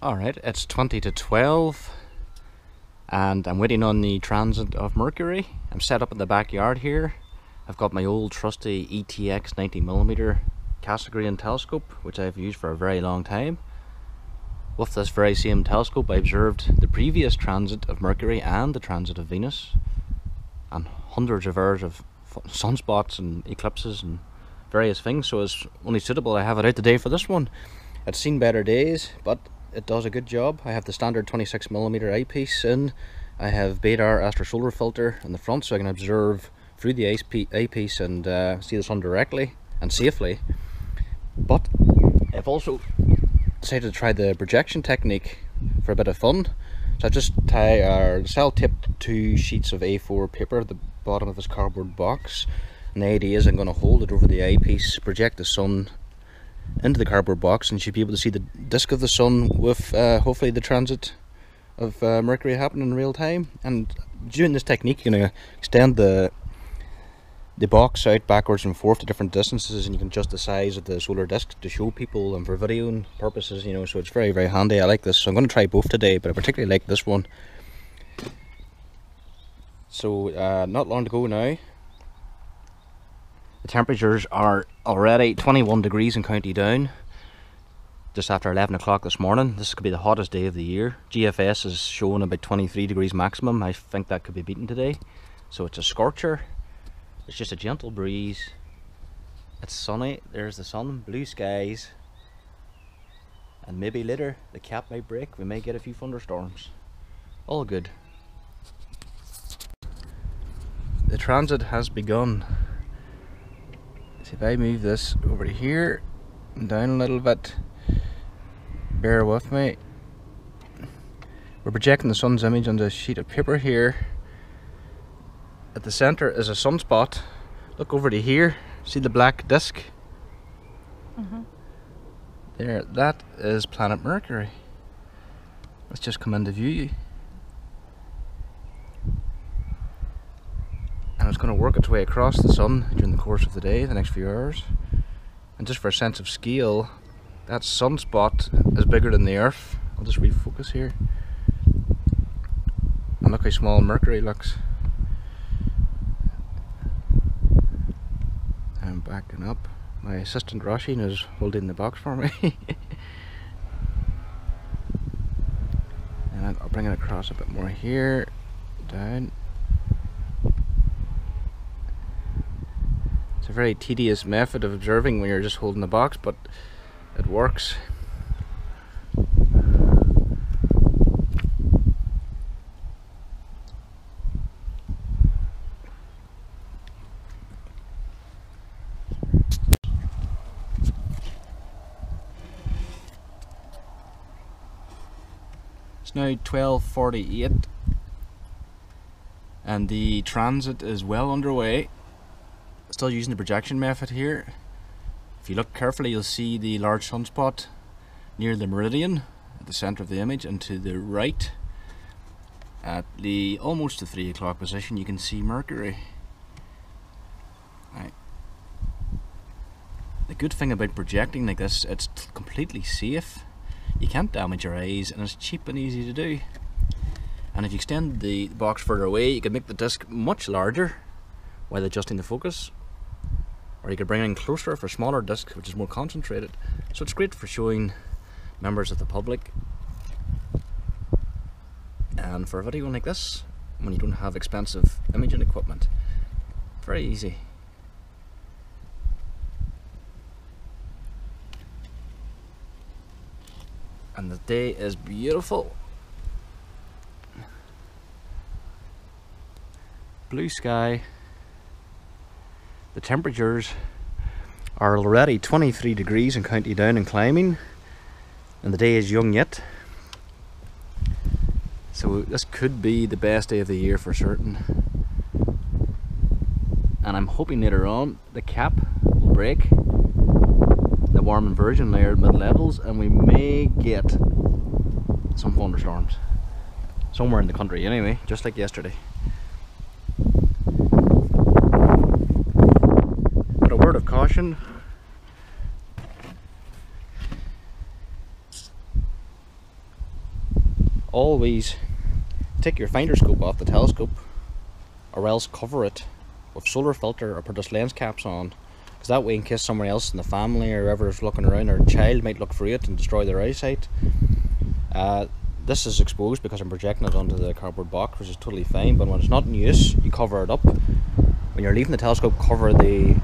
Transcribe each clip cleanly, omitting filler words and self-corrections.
Alright, it's 20 to 12 and I'm waiting on the transit of Mercury. I'm set up in the backyard here. I've got my old trusty ETX 90mm Cassegrain telescope, which I've used for a very long time. With this very same telescope I observed the previous transit of Mercury and the transit of Venus, and hundreds of hours of sunspots and eclipses and various things, so it's only suitable I have it out today for this one. It's seen better days, but it does a good job. I have the standard 26mm eyepiece in. I have Beta astrosolar filter in the front so I can observe through the eyepiece and see the sun directly and safely. But I've also decided to try the projection technique for a bit of fun. So I just self-taped 2 sheets of A4 paper at the bottom of this cardboard box, and the idea is I'm going to hold it over the eyepiece, project the sun into the cardboard box, and you should be able to see the disk of the sun with hopefully the transit of Mercury happening in real time. And doing this technique, you're going to extend the box out backwards and forth to different distances, and you can adjust the size of the solar disk to show people and for videoing purposes, you know, so it's very, very handy. I like this, so I'm going to try both today, but I particularly like this one. So not long to go now. The temperatures are already 21 degrees in County Down, just after 11 o'clock this morning. This could be the hottest day of the year. GFS is showing about 23 degrees maximum. I think that could be beaten today. So it's a scorcher. It's just a gentle breeze. It's sunny. There's the sun, blue skies. And maybe later the cap might break. We may get a few thunderstorms. All good. The transit has begun. So if I move this over to here and down a little bit, bear with me. We're projecting the sun's image onto a sheet of paper here. At the center is a sunspot. Look over to here, see the black disk? There, that is planet Mercury. Let's just come into view. And it's going to work its way across the sun during the course of the day, the next few hours. And just for a sense of scale, that sunspot is bigger than the Earth. I'll just refocus here. And look how small Mercury looks. I'm backing up. My assistant Roshin is holding the box for me. And I'll bring it across a bit more here, down. It's a very tedious method of observing when you're just holding the box, but it works. It's now 12:48 and the transit is well underway. Still using the projection method here. If you look carefully, you'll see the large sunspot near the meridian at the center of the image, and to the right at the almost the 3 o'clock position you can see Mercury. Right. The good thing about projecting like this, it's completely safe. You can't damage your eyes and it's cheap and easy to do. And if you extend the box further away, you can make the disc much larger while adjusting the focus, or you could bring it in closer for smaller discs which is more concentrated. So it's great for showing members of the public and for a video like this when you don't have expensive imaging equipment. Very easy. And the day is beautiful. Blue sky. The temperatures are already 23 degrees in County Down and climbing, and the day is young yet. So this could be the best day of the year for certain. And I'm hoping later on the cap will break, the warm inversion layer at mid-levels, and we may get some thunderstorms. Somewhere in the country anyway, just like yesterday. But a word of caution. always take your finder scope off the telescope, or else cover it with solar filter or put this lens caps on, because that way in case someone else in the family or whoever is looking around, or a child might look through it and destroy their eyesight. This is exposed because I'm projecting it onto the cardboard box, which is totally fine, but when it's not in use you cover it up. When you're leaving the telescope, cover the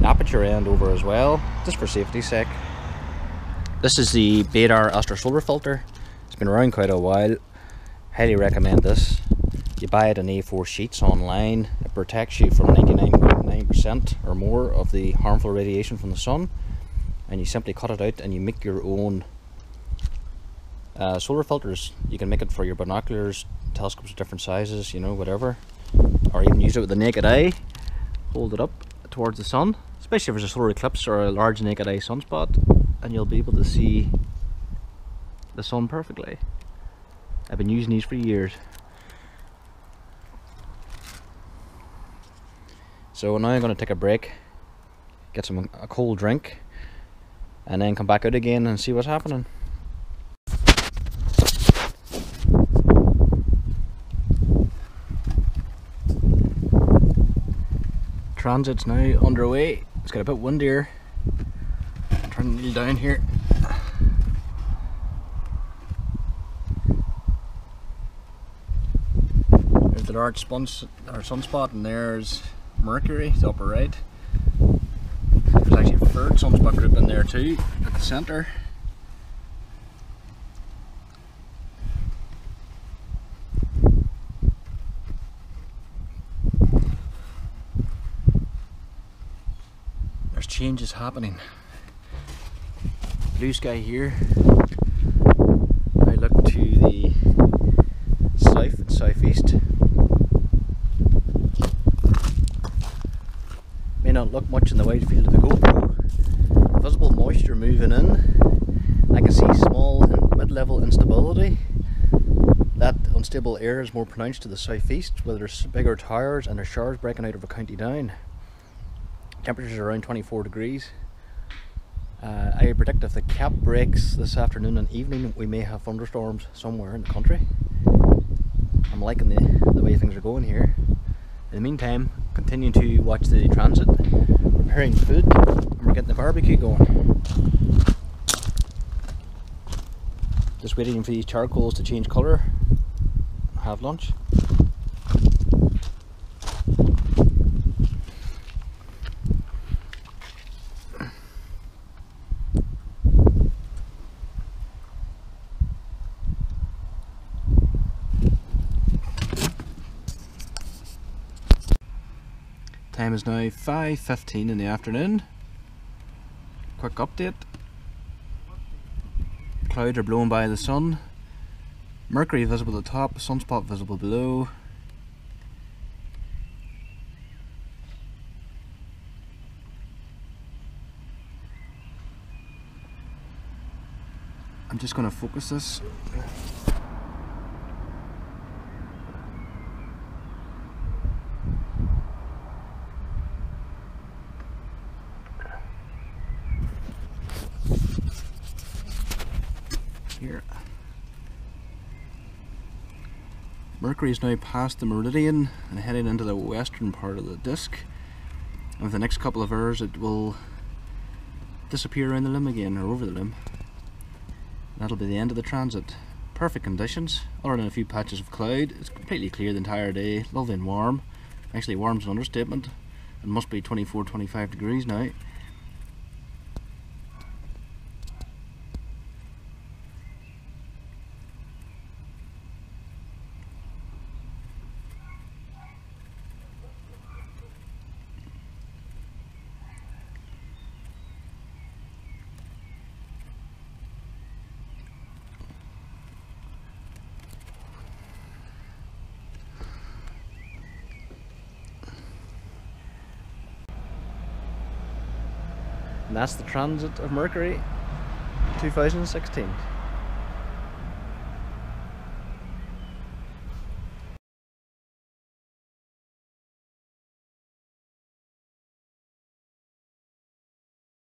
aperture end over as well, just for safety's sake. This is the Beta Astra solar filter. It's been around quite a while. Highly recommend this. You buy it in A4 sheets online. It protects you from 99.9% or more of the harmful radiation from the sun, and you simply cut it out and you make your own solar filters. You can make it for your binoculars, telescopes of different sizes, you know, whatever, or even use it with the naked eye. Hold it up towards the sun, especially if there's a solar eclipse or a large naked eye sunspot, and you'll be able to see the sun perfectly. I've been using these for years. So now I'm going to take a break, get a cold drink, and then come back out again and see what's happening. Transit's now underway. It's got a bit windier. Turn the wheel down here. There's the large sunspot, and there's Mercury, the upper right. There's actually a third sunspot group in there too, at the centre. There's changes happening. Blue sky here. I look to the south and southeast. May not look much in the wide field of the GoPro. Visible moisture moving in. I can see small and mid-level instability. That unstable air is more pronounced to the southeast, where there's bigger towers and there's showers breaking out over County Down. Temperatures are around 24 degrees. I predict if the cap breaks this afternoon and evening, we may have thunderstorms somewhere in the country. I'm liking the way things are going here. In the meantime, continuing to watch the transit, preparing food, and we're getting the barbecue going. Just waiting for these charcoals to change colour and have lunch. Time is now 5:15 in the afternoon. Quick update. Clouds are blown by the sun. Mercury visible at the top, sunspot visible below. I'm just going to focus this. Here. Mercury is now past the meridian and heading into the western part of the disk. And with the next couple of hours it will disappear around the limb again, or over the limb. That'll be the end of the transit. Perfect conditions, other than a few patches of cloud. It's completely clear the entire day, lovely and warm. Actually, warm's an understatement. It must be 24-25 degrees now. And that's the transit of Mercury 2016.